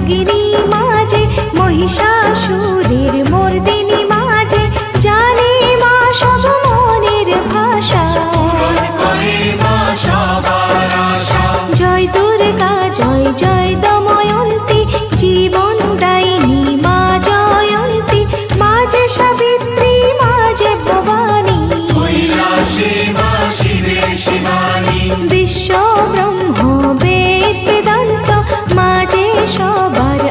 যোগিনী মাঝে মহিষাসুরের মর্দিনী মাঝে জানে মা সব মনের ভাষা। জয় দুর্গা জয় জয় দময়ন্তী জীবন দায়িনী মা জয়ন্তী মাঝে সাবিত্রী মাঝে ভবানী বিশ্ব ব্রহ্ম বেদ বেদান্ত মাঝে সবার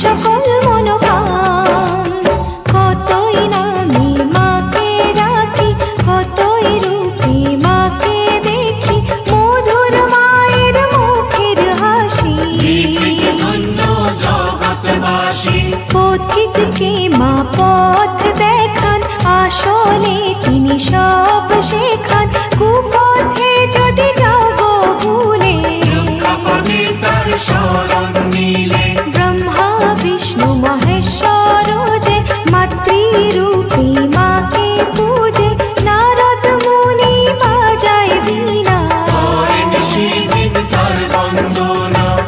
সকল মনোকাম। কতই নামে মাকে ডাকি, কতই রূপে মাকে দেখি, মধুর মায়ের মুখের হাসি। পথিককে মা পথ দেখান, আসলে তিনি সব শেখান। কুপথে যদি যাও গো ভুলে, ব্রহ্মা বিষ্ণু মহেশ্বর যে মাতৃরূপী মাকে পূজে। নারদ মুনি বাজায় বীণা,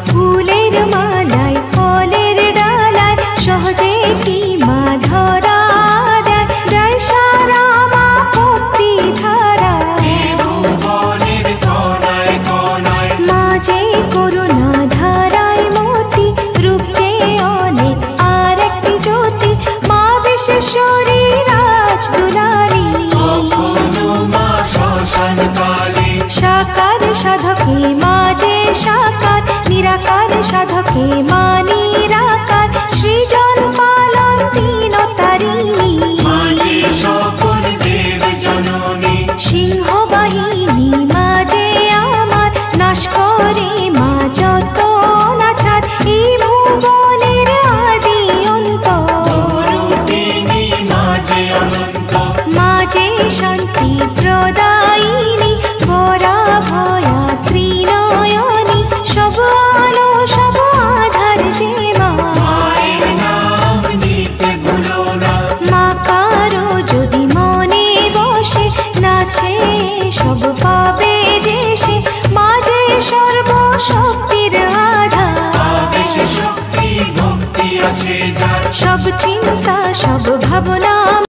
ফুলের মালায় ফলের ডালায় সহজে কি মা ধরা দেয়। দেয় সারা মা ভক্তি ধারা, মা যে করুণা ধারায় মতি, রূপ যে অনেক আর একটি জ্যোতি। মা বিশেশ্বরী রাজ দুলালী, সাকার সাধকে মা যে সাকার, নিরাকার সাধকে মা নিরাকার। সৃজন পালন তিন তারিণী, সিংহ বাহিনী মা যে আমার। নাশ করে মা যত নাছাড়, এই ভুবনের আদি অন্ত। মা যে শান্তি প্রদায়িনী, বরা ভয়া ত্রিনয়নী। সব আলো সব আধার যে মা, মা কারো যদি মনে বসে, নাচে সব পাবে যে সে। মা যে সর্বশক্তির আধার, সব চিন্তা সব ভাবনা